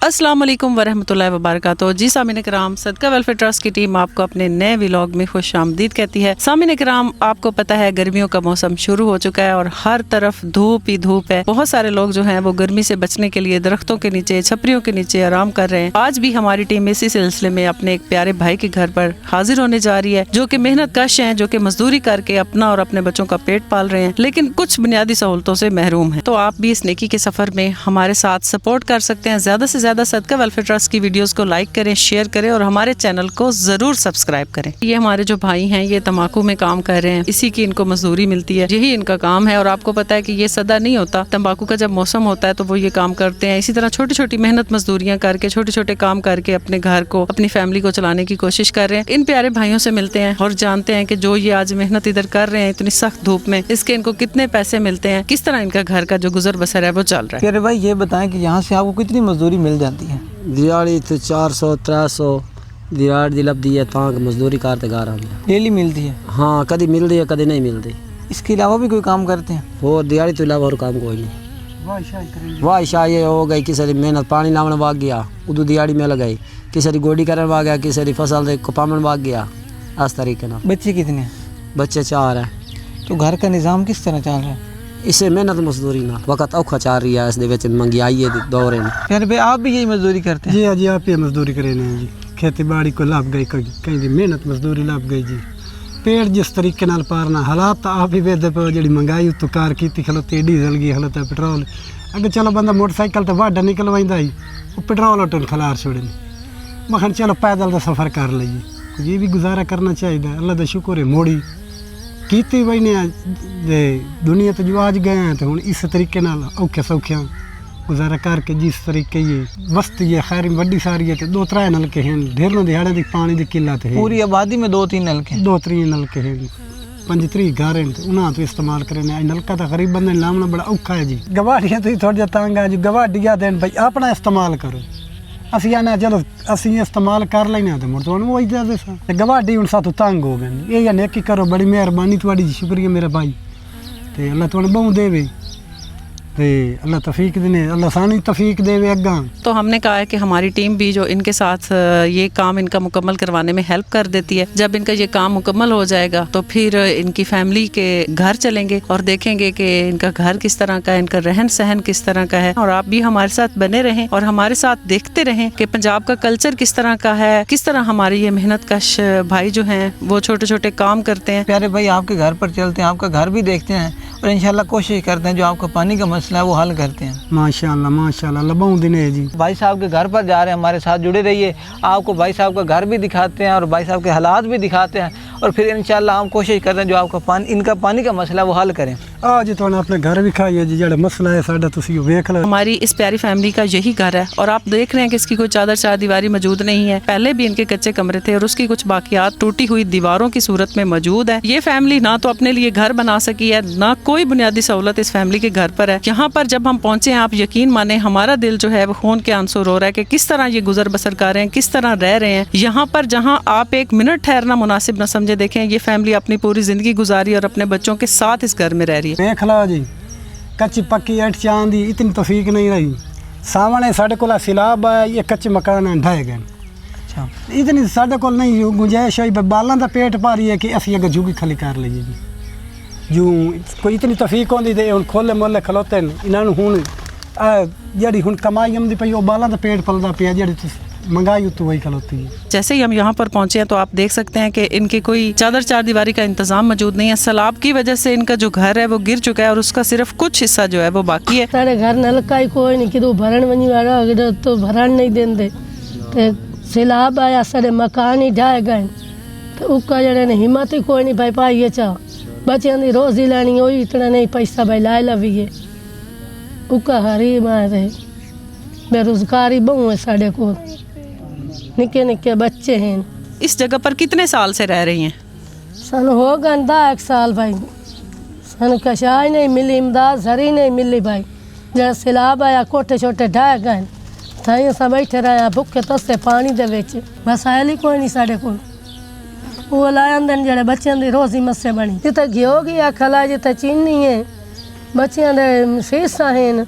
अस्सलाम वालेकुम वरहमतुल्लाहि वबरकातुहू। जी सामीन कराम, सदका वेलफेयर ट्रस्ट की टीम आपको अपने नए व्लॉग में खुश आमदीद कहती है। सामीन कराम, आपको पता है गर्मियों का मौसम शुरू हो चुका है और हर तरफ धूप ही धूप है। बहुत सारे लोग जो हैं वो गर्मी से बचने के लिए दरख्तों के नीचे, छपरियों के नीचे आराम कर रहे हैं। आज भी हमारी टीम इसी सिलसिले में अपने एक प्यारे भाई के घर पर हाजिर होने जा रही है, जो कि मेहनत कश हैं, जो कि मजदूरी करके अपना और अपने बच्चों का पेट पाल रहे हैं, लेकिन कुछ बुनियादी सहूलतों से महरूम है। तो आप भी इस नेकी के सफर में हमारे साथ सपोर्ट कर सकते हैं। ज्यादा से ज्यादा सदका वेलफेयर ट्रस्ट की वीडियोस को लाइक करें, शेयर करें और हमारे चैनल को जरूर सब्सक्राइब करें। ये हमारे जो भाई हैं ये तंबाकू में काम कर रहे हैं, इसी की इनको मजदूरी मिलती है, यही इनका काम है। और आपको पता है कि ये सदा नहीं होता, तंबाकू का जब मौसम होता है तो वो ये काम करते हैं। इसी तरह छोटी छोटी मेहनत मजदूरियां करके, छोटे छोटे काम करके अपने घर को, अपनी फैमिली को चलाने की कोशिश कर रहे हैं। इन प्यारे भाइयों से मिलते हैं और जानते हैं कि जो ये आज मेहनत इधर कर रहे हैं इतनी सख्त धूप में, इसके इनको कितने पैसे मिलते हैं, किस तरह इनका घर का जो गुजर बसर है वो चल रहा है। अरे भाई ये बताएं कि यहाँ से आपको कितनी मजदूरी मिल जाती है? दिहाड़ी तो 400-300 दिहाड़ी दी लभदी है, तां मजदूरी करते घर आते। डेली मिलती है? हाँ, कभी मिलती है कभी नहीं मिलती। इसके अलावा भी कोई काम करते हैं? और दिहाड़ी तो अलावा और काम कोई नहीं। वाह शाह ये हो गई, किसी की मेहनत पानी लावन भाग गया उदू दिहाड़ी में लगाई, किसी की गोडी करने भाग गया, किसी की फसल कपावन भाग गया। इस तरीके ना। बच्चे कितने? बच्चे 4 हैं। तो घर का निज़ाम किस तरह चल रहा है? इसे मेहनत मजदूरी ना वक्त औखा चल रही है, इस महंगाई दौरे में। यार भाई आप भी यही मजदूरी करते हैं? जी हाँ जी, आप ये मजदूरी करे हैं जी। खेती बाड़ी को लाभ गई, कहीं मेहनत मजदूरी लाभ गई जी। पेड़ जिस तरीके नाल पारना हालात आप ही वेदे पे, जी महंगाई उत्तों कार की खलोती, डीजल की खलोता, पेट्रोल। अगर चलो बंदा मोटरसाइकिल तो वाढा निकलवाइंदा ही, वो पेट्रोल ऑटो खलार छोड़े। मखन चलो पैदल का सफ़र कर लीजिए, ये भी गुजारा करना चाहिए। अल्लाह का शुक्र है मोड़ी कीती बई ने दुनिया तो जो आज गए हैं, तो हुण इस तरीके नाल औखे सौखे गुजारा करके जिस तरीके ये वस्त ये खैर वड्डी सारी है, 2-3 नलके हैं, ढेरों दिहाड़े दी पानी की किल्लत है। पूरी आबादी में 2-3 नलके? 2-3 नलके हैं, 25 घर हैं, तो उन्हें तो इस्तेमाल करें। नलका तो गरीब बंदे लाना बड़ा औखा है जी। गवाडियाँ तो थोड़ा तंग है जी, गवाडिया देन भाई अपना इस्तेमाल करो। असी आने चलो असी इस्तेमाल कर लेना, तो मुड़ तो वही दे सा गवाडी हूँ सातों तंग हो गए। ये नेकी करो, बड़ी मेहरबानी थोड़ी जी, शुक्रिया मेरा भाई। तो अल्लाह तुहानू बहु देवे, अल्लाह तौफीक देने, अल्लाह सानू तौफीक देवे अग्गा। तो हमने कहा है कि हमारी टीम भी जो इनके साथ ये काम इनका मुकम्मल करवाने में हेल्प कर देती है। जब इनका ये काम मुकम्मल हो जाएगा तो फिर इनकी फैमिली के घर चलेंगे और देखेंगे कि इनका घर किस तरह का है, इनका रहन सहन किस तरह का है। और आप भी हमारे साथ बने रहें और हमारे साथ देखते रहें कि पंजाब का कल्चर किस तरह का है, किस तरह हमारे ये मेहनत कश भाई जो हैं वो छोटे छोटे काम करते हैं। प्यारे भाई आपके घर पर चलते हैं, आपका घर भी देखते हैं और इंशाल्लाह कोशिश करते हैं जो आपका पानी का मसला है वो हल करते हैं। माशाल्लाह माशाल्लाह, लबाऊ दिन है जी। भाई साहब के घर पर जा रहे हैं, हमारे साथ जुड़े रहिए। आपको भाई साहब का घर भी दिखाते हैं और भाई साहब के हालात भी दिखाते हैं और फिर इंशाल्लाह हम कोशिश करते हैं जो आपका इनका पानी का मसला है वो हल करें। आज तो अपने घर भी खाइए जी, जो मसला है साडा तुसी वेख लो। हमारी इस प्यारी फैमिली का यही घर है और आप देख रहे हैं कि इसकी कोई चादर चारदीवारी मौजूद नहीं है। पहले भी इनके कच्चे कमरे थे और उसकी कुछ बाकियात टूटी हुई दीवारों की सूरत में मौजूद है। ये फैमिली ना तो अपने लिए घर बना सकी है, ना कोई बुनियादी सहूलत इस फैमिली के घर पर है। यहाँ पर जब हम पहुंचे, आप यकीन माने हमारा दिल जो है वो खून के आंसू रो रहा है कि किस तरह ये गुजर बसर कर रहे हैं, किस तरह रह रहे हैं यहाँ पर, जहाँ आप एक मिनट ठहरना मुनासिब न समझे। देखें ये फैमिली अपनी पूरी जिंदगी गुजारी और अपने बच्चों के साथ इस घर में रह रही है। देख लो जी, कच्ची पक्की ईंट चांदी इतनी तौफीक नहीं रही। सामने साढ़े को सिलाब है, ये कच्चे मकान ढाए गए। अच्छा, इतनी साढ़े को नहीं गुंजाइश है, बालों का पेट पा रही है कि असी अगर झुकी खली कर लीजिए जी। जू कोई इतनी तौफीक होती तो हम खोले मोले खलोते इन्होंने हूँ जी हूँ कमाई आती पई, बालों का पेट पलता पिया, जी महंगाई उत्तों वही खलोती है। जैसे ही हम यहाँ पर पहुंचे हैं तो आप देख सकते हैं कि इनके कोई चादर चारदीवारी का इंतजाम मौजूद नहीं है। सैलाब की वजह से इनका जो घर है वो गिर चुका है और उसका सिर्फ कुछ हिस्सा जो है वो बाकी है। सारे घर नलका ही कोई नहीं, कि भरण वनी वाला तो भरण नहीं देंदे, तो सैलाब आया सारे मकान ही ढाए गए। तो उसका जड़े ने हिम्मत ही कोई नहीं भाई पाइए चाह बच्चों की रोजी लैनी हो, इतना नहीं पैसा भाई लाए लवीए। उसका हरी मारे बेरोजगारी बहु है, साढ़े को निके निके बच्चे हैं। इस जगह पर कितने साल से रह रही हैं? सन हो गए 10 साल भाई। सन कशाई नहीं मिली, इमदाद झरी नहीं मिली भाई। जब सैलाब आया कोठे छोटे ढाए गए, थाई सब बैठे रहे भुखे तस्ते पानी दे विच, वसायल ही कोई नहीं साढ़े को। वो लाए आंदे जड़े बच्चों की रोजी मस्से बनी, जिते घ्यो गया खला, जिते चीनी है, बच्चों के फीसा हैं,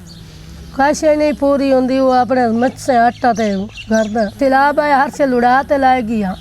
काशे नहीं पूरी होंदी वो अपने मच से आटा ते घर दा तिलाब आया हर से लुड़ा ते लाए गया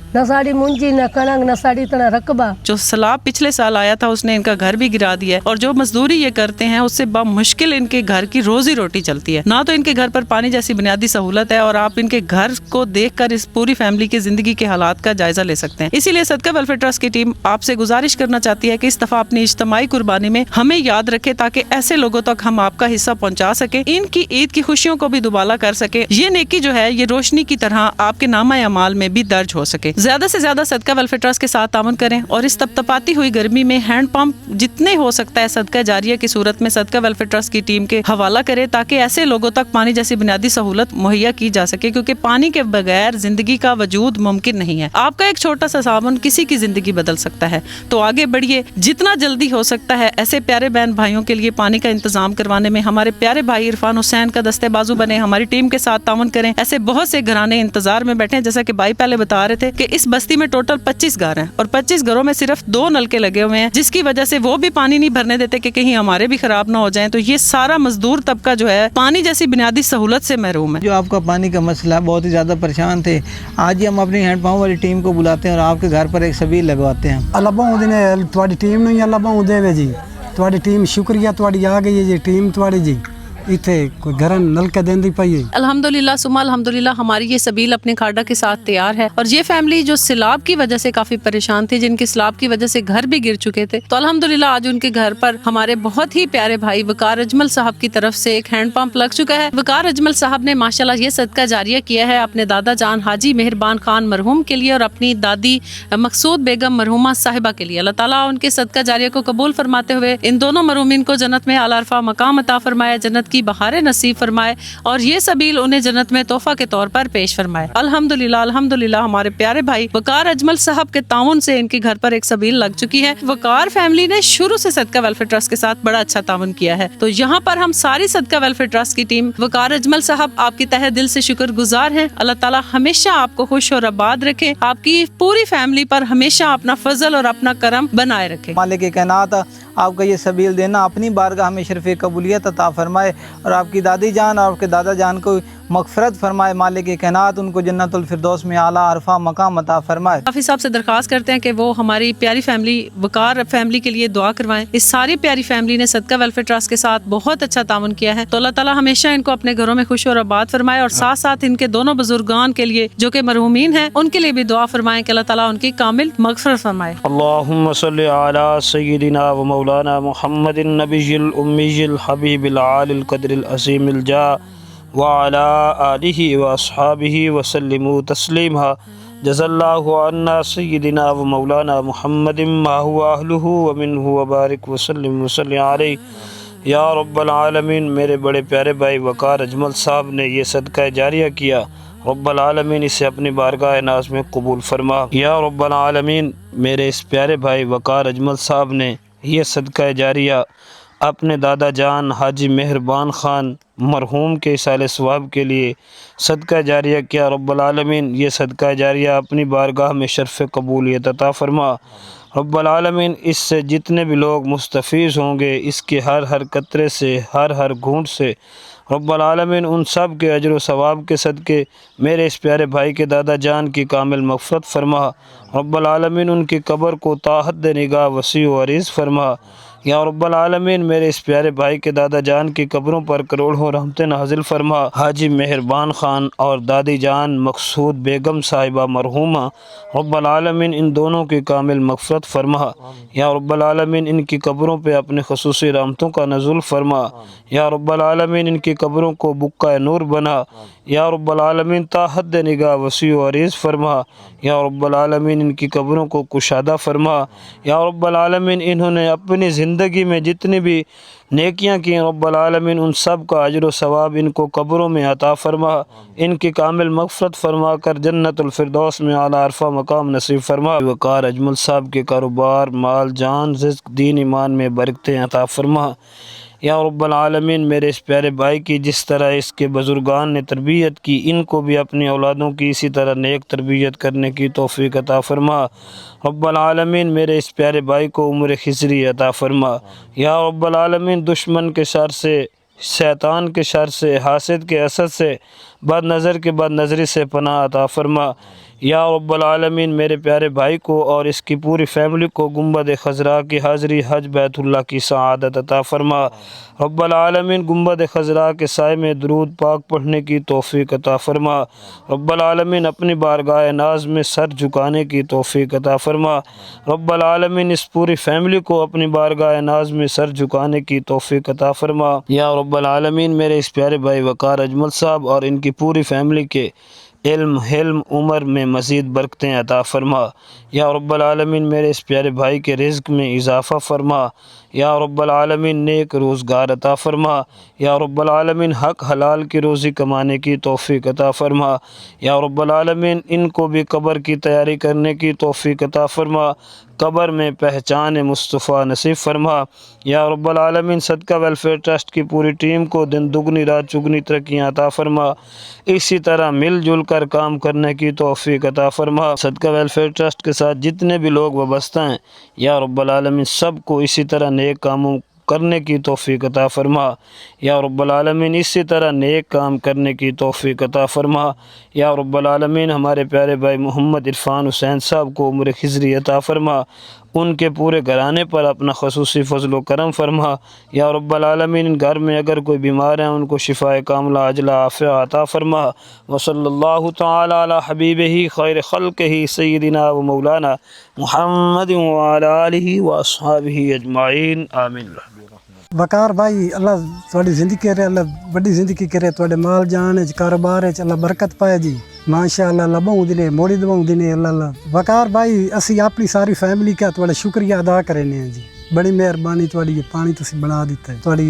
न साड़ी मुंजी न कणक न साड़ी तना रकबा। जो सैलाब पिछले साल आया था उसने इनका घर भी गिरा दिया है और जो मजदूरी ये करते हैं उससे मुश्किल इनके घर की रोजी रोटी चलती है। ना तो इनके घर पर पानी जैसी बुनियादी सहूलत है और आप इनके घर को देखकर इस पूरी फैमिली की जिंदगी के हालात का जायजा ले सकते हैं। इसीलिए सदका वेलफेयर ट्रस्ट की टीम आपसे गुजारिश करना चाहती है कि इस दफा अपनी इज्तिमाई कुर्बानी में हमें याद रखे ताकि ऐसे लोगों तक हम आपका हिस्सा पहुंचा सके, इनकी ईद की खुशियों को भी दुबाला कर सके। ये नेकी जो है ये रोशनी की तरह आपके नामा अमाल में भी दर्ज हो सके। ज्यादा से ज्यादा सदका वेलफेयर ट्रस्ट के साथ तामुन करें और इस तपतपाती हुई गर्मी में हैंड पंप जितने हो सकता है सदका जारिया की सूरत में सदका वेलफेयर ट्रस्ट की टीम के हवाला करें ताकि ऐसे लोगों तक पानी जैसी बुनियादी सहूलत मुहैया की जा सके, क्योंकि पानी के बगैर जिंदगी का वजूद मुमकिन नहीं है। आपका एक छोटा सा साबुन किसी की जिंदगी बदल सकता है। तो आगे बढ़िए, जितना जल्दी हो सकता है ऐसे प्यारे बहन भाइयों के लिए पानी का इंतजाम करवाने में हमारे प्यारे भाई इरफान हुसैन का दस्ते बाजू बने, हमारी टीम के साथ ताउन करें। ऐसे बहुत से घराने इंतजार में बैठे हैं। जैसा कि भाई पहले बता रहे थे कि इस बस्ती में टोटल 25 घर हैं और 25 घरों में सिर्फ 2 नलके लगे हुए हैं, जिसकी वजह से वो भी पानी नहीं भरने देते कि कहीं हमारे भी खराब ना हो जाएं। तो ये सारा मजदूर तबका जो है पानी जैसी बुनियादी सहूलत से महरूम है। जो आपका पानी का मसला बहुत ही ज़्यादा परेशान थे, आज ही हम अपनी हैंड पंप वाली टीम को बुलाते हैं और आपके घर पर एक सबील लगवाते हैं। अल्लाह बहुत ने तुम्हारी टीम नहीं अल्लाह बहुत देवे जी, तुम्हारी टीम शुक्रिया तुम्हारी आ गई है जी टीम तुम्हारी जी, इतने कोई घर नलका देंदी पाई है। अल्हम्दुलिल्लाह सुमा अल्हम्दुलिल्लाह हमारी ये सबील अपने खाड़ा के साथ तैयार है। और ये फैमिली जो सैलाब की वजह से काफी परेशान थी, जिनके सैलाब की वजह से घर भी गिर चुके थे, तो अल्हम्दुलिल्लाह आज उनके घर पर हमारे बहुत ही प्यारे भाई वकार अजमल साहब की तरफ से एक हैंड पंप लग चुका है। वकार अजमल साहब ने माशाल्लाह ये सदका जारिया किया है अपने दादा जान हाजी मेहरबान खान मरहूम के लिए और अपनी दादी मकसूद बेगम मरहूमा साहिबा के लिए। अल्लाह ताला उनके सदका जारिया को कबूल फरमाते हुए इन दोनों मरहूमिन को जन्नत में आला अरफा मकाम अता फरमाए, जन्नत की बहारें नसीब फरमाए और ये सबील उन्हें जन्नत में तोहफा के तौर पर पेश फरमाए। अल्हम्दुलिल्लाह अल्हम्दुलिल्लाह हमारे प्यारे भाई वकार अजमल साहब के ताउन से इनके घर पर एक सबील लग चुकी है। वकार फैमिली ने शुरू से सदका वेलफेयर ट्रस्ट के साथ बड़ा अच्छा ताउन किया है। तो यहाँ पर हम सारी सदका वेलफेयर ट्रस्ट की टीम वकार अजमल साहब आपकी तहे दिल से शुक्रगुजार हैं। अल्लाह ताला हमेशा आपको खुश और आबाद रखे, आपकी पूरी फैमिली पर हमेशा अपना फजल और अपना करम बनाए रखे। मालिक कायनात आपका ये सबील देना अपनी बारगाह में शरफ़ कबूलियत अता फरमाए और आपकी दादी जान और आपके दादा जान को मगफरत फरमाए। मालिक कायनात उनको जन्नतुल फिरदौस में आला अरफा मकाम अता फरमाए। हाफिज़ साहब से दरख्वास्त करते हैं कि वो हमारी प्यारी फैमिली वकार फैमिली के लिए दुआ करवाएं। इस सारी प्यारी फैमिली ने सदका वेलफेयर ट्रस्ट के साथ बहुत अच्छा ताउन किया है। तो अल्लाह ताला हमेशा इनको अपने घरों में खुश और आबाद फरमाए और साथ साथ इनके दोनों बुजुर्गान के लिए जो कि मरहूमीन हैं उनके लिए भी दुआ फरमाएं कि अल्लाह ताला उनकी कामिल मगफरत फरमाए। अल्लाहुम्मा सल्लि अला सय्यिदिना व मौलाना मुहम्मदिन नबिय्यिल उम्मिय्यिल हबीबिल आलिल क़द्रिल अज़ीमिल जा व अला आलिहि व अस्हाबिहि व सल्लिमु तस्लीमा। जज़ल्लाहु अन्ना सय्यिदिना व मौलाना मुहम्मदिन मा हुवा अहलुहु व मिन्हु व बारिक व सल्लिम व सल्लि अलैहि या रब्बल आलमीन। मेरे बड़े प्यारे भाई वकार अजमल साहब ने ये सदका जारिया किया, रब्बल आलमीन इसे अपनी बारगाह नाज में कबूल फरमा। या रब्बल आलमीन मेरे इस प्यारे भाई वकार अजमल साहब ने ये सदका जारिया अपने दादा जान हाजी मेहरबान खान मरहूम के इसाले सवाब के लिए सदका जारिया किया। रब्बल आलमीन ये सदका जारिया अपनी बारगाह में शर्फ़ कबूलियत अता फरमा। रब्बल आलमीन इससे जितने भी लोग मुस्तफ़ीज़ होंगे, इसके हर कतरे से हर घूंट से रब्बल आलमीन उन सब के अजर व सवाब के सदके मेरे इस प्यारे भाई के दादा जान की कामिल मग़फ़रत फरमा। रब्बल आलमीन उनकी कब्र को ताहद निगाह वसी व अरीज़ फरमा। या रब्बल आलमीन मेरे इस प्यारे भाई के दादा जान की कब्रों पर करोड़ों रहमतें नाज़िल फरमा। हाजी मेहरबान खान और दादी जान मकसूद बेगम साहिबा मरहूमा, रब्बल आलमीन इन दोनों की कामिल मग़फ़रत फरमा। या रब्बल आलमीन इनकी कब्रों पे अपने ख़ुसूसी रहमतों का नज़ुल फरमा। या रब्बल आलमीन इनकी कब्रों को बुक्का नूर बना। या रब्बल आलमीन ताहद निगाह वसी व अरीज़ फरमा। या रब्बल आलमीन इनकी कब्रों को कुशादा फरमा। या रब्बल आलमीन इन्होंने अपनी ज़िंदगी में जितनी भी नेकियां की रब्बल आलमीन उन सब का अजर व सवाब इनको कब्रों में अता फरमा। इनकी कामिल मग़फ़रत फरमा कर जन्नतुल फिरदौस में आला अरफा मकाम नसीब फरमा। वकार अजमल साहब के कारोबार माल जान रिज़्क़ दीन ईमान में बरकतें अता फरमा। या रब्बल आलमीन मेरे इस प्यारे भाई की जिस तरह इसके बुजुर्गान ने तरबियत की, इनको भी अपनी औलादों की इसी तरह नेक तरबियत करने की तौफ़ीक़ अता फरमा। रब्बल आलमीन मेरे इस प्यारे भाई को उम्र खिज़री अता फरमा। या रब्बल आलमीन दुश्मन के शर से शैतान के शर से, हासिद के असद से, बद नज़र के बद नज़री से पनाह अता फरमा। या रब्बल आलमीन मेरे प्यारे भाई को और इसकी पूरी फैमिली को गुंबद खज़रा की हाज़री हज बैतुल्लाह की सआदत अता फरमा। रब्बल आलमीन गुंबद खज़रा के साए में दरूद पाक पढ़ने की तौफ़ीक अता फरमा। रब्बल आलमीन अपनी बारगाह नाज में सर झुकाने की तौफ़ीक अता फरमा। रब्बल आलमीन इस पूरी फैमिली को अपनी बारगाह नाज में सर झुकाने की तौफ़ीक अता फरमा। या रब्बल आलमीन मेरे इस प्यारे भाई वक़ार अजमल साहब और इनकी पूरी फैमिली के इल्म, हिल्म, उम्र में मज़ीद बरकतें अता फरमा। या रब्बल आलमीन मेरे इस प्यारे भाई के रिज़्क़ में इजाफ़ा फरमा। या रब्बल आलमीन नेक रोज़गार अता फरमा। या रब्बल आलमीन हक हलाल की रोज़ी कमाने की तौफ़ीक अता फरमा। या रब्बल आलमीन इनको भी कब्र की तैयारी करने की तौफ़ीक अता फरमा। कब्र में पहचान मुस्तफ़ा नसीब फरमा। या रब्बल आलमीन सदका वेलफेयर ट्रस्ट की पूरी टीम को दिन दुगनी रात चुगनी तरक्कियाँ अता फरमा। इसी तरह मिलजुल कर काम करने की तौफ़ीक अता फरमा। सदका वेलफेयर ट्रस्ट के साथ जितने भी लोग वाबस्ता हैं या रब्बल आलमीन सबको इसी तरह नेक कामों करने की तौफ़ीक अता फरमा। या रब्बल आलमीन इसी तरह नेक काम करने की तौफ़ीक अता फरमा। या रब्बल आलमीन हमारे प्यारे भाई मोहम्मद इरफान हुसैन साहब को उम्र खिज़री अता फरमा। उनके पूरे घराने पर अपना खसूसी फजल व करम फरमा। या रब्बल आलमीन घर में अगर कोई बीमार हैं उनको शिफाए कामला अजला आफ़िया अता फरमा। व सल्लल्लाहु तआला अला हबीबिही खैर खल्क़िही सय्यिदिना व मौलाना मुहम्मद व अला आलिहि व अस्हाबिही अजमाइन आमीन। वकार भाई अल्लाह थोड़ी ज़िंदगी करे, अल्लाह बड़ी ज़िंदगी करे, थोड़े माल जान कारोबार अल्लाह बरकत पाए जी माशाअल्लाह। अल्लाह बहु दिने मोड़ी दवाऊं दिने अल्लाह। वकार भाई असी अपनी सारी फैमिली का थोड़ा शुक्रिया अदा करेने हैं जी, बड़ी मेहरबानी थोड़ी पानी तुसी बना दिता है, थोड़ी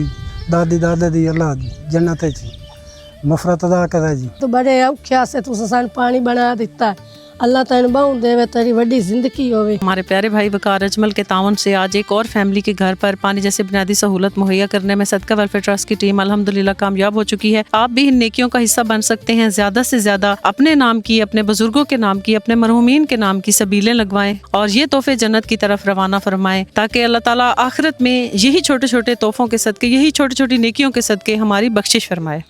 दादी दादा दी अल्लाह जन्नत च मफरत अदा करे जी। तो बड़े औख्या से तुस सान पानी बना दिता है, अल्लाह तैन बहु देवे, तेरी बड़ी जिंदगी होवे। हमारे प्यारे भाई वकार अजमल के तावन से आज एक और फैमिली के घर पर पानी जैसे बुनियादी सहूलत मुहैया करने में सदका वेलफेयर ट्रस्ट की टीम अल्हम्दुलिल्लाह कामयाब हो चुकी है। आप भी इन नेकियों का हिस्सा बन सकते हैं। ज्यादा से ज्यादा अपने नाम की, अपने बुजुर्गों के नाम की, अपने मरहूमीन के नाम की सबीलें लगवाएं और ये तोहफे जन्नत की तरफ रवाना फरमाएं, ताकि अल्लाह ताला आखिरत में यही छोटे छोटे तोहफों के सदके, यही छोटी छोटी नेकियों के सदके हमारी बख्शिश फरमाए।